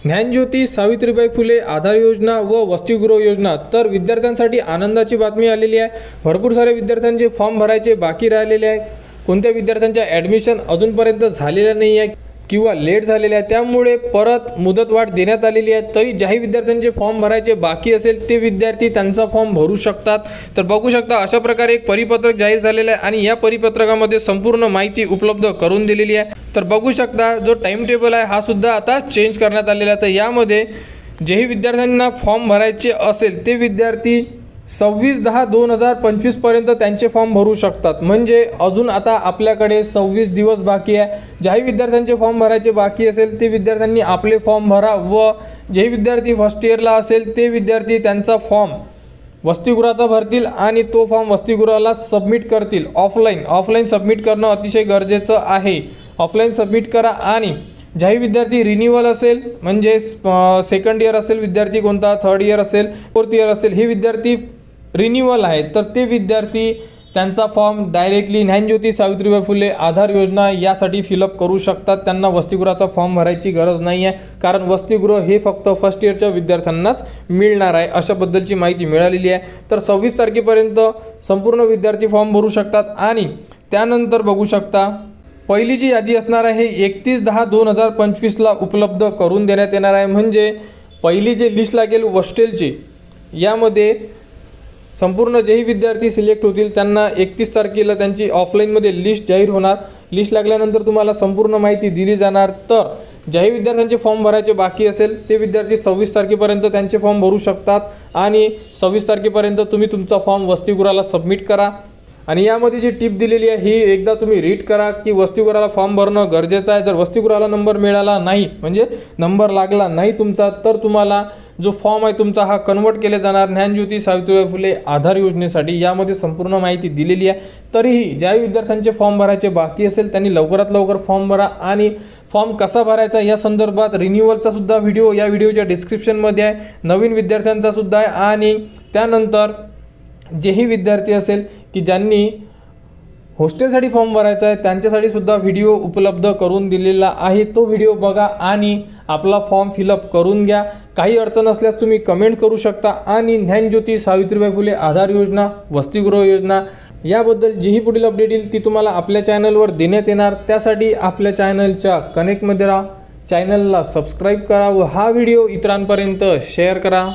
ज्ञानज्योती सावित्रीबाई फुले आधार योजना व वसतिगृह योजना तर विद्यार्थ्यांसाठी आनंदाची बातमी आलेली आहे। भरपूर सारे विद्यार्थ्यांचे फॉर्म भरायचे बाकी राहिलेले आहे। कोणत्या विद्यार्थ्यांच्या ॲडमिशन अजूनपर्यंत झालेलं नाही आहे किंवा लेट झालेले आहे, त्यामुळे परत मुदतवाढ देण्यात आलेली आहे। तरी ज्याही विद्यार्थ्यांचे फॉर्म भरायचे बाकी असेल ते विद्यार्थी त्यांचा फॉर्म भरू शकतात। तर बघू शकता अशा प्रकारे एक परिपत्रक जाहीर झालेलं आहे आणि या परिपत्रकामध्ये संपूर्ण माहिती उपलब्ध करून दिलेली आहे। तर बघू शकता जो टाइम टेबल आहे हा सुद्धा आता चेंज करण्यात आलेला आहे। तर यामध्ये जेही विद्यार्थ्यांना फॉर्म भरायचे असेल ते विद्यार्थी 26/10/2025 पर्यंत त्यांचे फॉर्म भरू शकतात। म्हणजे अजून आता आपल्याकडे 26 दिवस बाकी आहे। ज्याही विद्यार्थ्यांचे फॉर्म भरायचे बाकी असेल ते विद्यार्थ्यांनी आपले फॉर्म भरा व जेही विद्यार्थी फर्स्ट इयरला असेल ते विद्यार्थी त्यांचा फॉर्म वसतिगृहाचा भरतील आणि तो फॉर्म वसतिगृहाला सबमिट करतील। ऑफलाईन सबमिट करणं अतिशय गरजेचं आहे। ऑफलाईन सबमिट करा आणि ज्याही विद्यार्थी रिन्यूअल असेल म्हणजे सेकंड इयर असेल विद्यार्थी कोणता, थर्ड इयर असेल, फोर्थ इयर असेल, हे विद्यार्थी रिन्यूअल आहेत तर ते विद्यार्थी त्यांचा फॉर्म डायरेक्टली ज्ञानज्योती सावित्रीबाई फुले आधार योजना यासाठी फिलअप करू शकतात। त्यांना वसतिगृहाचा फॉर्म भरायची गरज नाही आहे, कारण वसतिगृह हे फक्त फर्स्ट इयरच्या विद्यार्थ्यांनाच मिळणार आहे अशाबद्दलची माहिती मिळालेली आहे। तर 26 तारखेपर्यंत संपूर्ण विद्यार्थी फॉर्म भरू शकतात आणि त्यानंतर बघू शकता पहिली जी यादी असणार आहे 31/10/2025 ला उपलब्ध करून देण्यात येणार आहे। म्हणजे पहिली जी लिस्ट लागेल हॉस्टेलची यामध्ये संपूर्ण जेही विद्यार्थी सिलेक्ट होतील त्यांना 31 तारखेला त्यांची ऑफलाईनमध्ये लिस्ट जाहीर होणार। लिस्ट लागल्यानंतर तुम्हाला संपूर्ण माहिती दिली जाणार। तर ज्याही विद्यार्थ्यांचे फॉर्म भरायचे बाकी असेल ते विद्यार्थी 26 तारखेपर्यंत त्यांचे फॉर्म भरू शकतात आणि 26 तारखेपर्यंत तुम्ही तुमचा फॉर्म वसतिगृहाला सबमिट करा। आणि यामध्ये जी टिप दिलेली आहे ही एकदा तुम्ही रीड करा की वसतिगृहाला फॉर्म भरणं गरजेचं आहे। जर वसतिगृहाला नंबर मिळाला नाही म्हणजे नंबर लागला नाही तुमचा तर तुम्हाला जो फॉर्म आहे तुमचा हा कन्वर्ट केला जाणार ज्ञानज्योती सावित्रीबाई फुले आधार योजनेसाठी। यामध्ये संपूर्ण माहिती दिलेली आहे। तरीही ज्या विद्यार्थ्यांचे फॉर्म भरायचे बाकी असेल त्यांनी लवकरात लवकर फॉर्म भरा आणि फॉर्म कसा भरायचा या संदर्भात रिन्यूअलचा सुद्धा व्हिडिओ या व्हिडिओच्या डिस्क्रिप्शनमध्ये आहे, नवीन विद्यार्थ्यांचा सुद्धा आहे आणि त्यानंतर जेही विद्यार्थी असेल की ज्यांनी हॉस्टेलसाठी फॉर्म भरायचा आहे त्यांच्यासाठी सुद्धा व्हिडिओ उपलब्ध करून दिलेला आहे। तो व्हिडिओ बघा आणि आपला फॉर्म फिलअप करून घ्या। काही अडचण असल्यास तुम्ही कमेंट करू शकता आणि ज्ञानज्योती सावित्रीबाई फुले आधार योजना वसतिगृह योजना याबद्दल जीही पुढील अपडेट येईल ती तुम्हाला आपल्या चॅनलवर देण्यात येणार। त्यासाठी आपल्या चॅनलच्या कनेक्टमध्ये राहा, चॅनलला सबस्क्राईब करा व हा व्हिडिओ इतरांपर्यंत शेअर करा।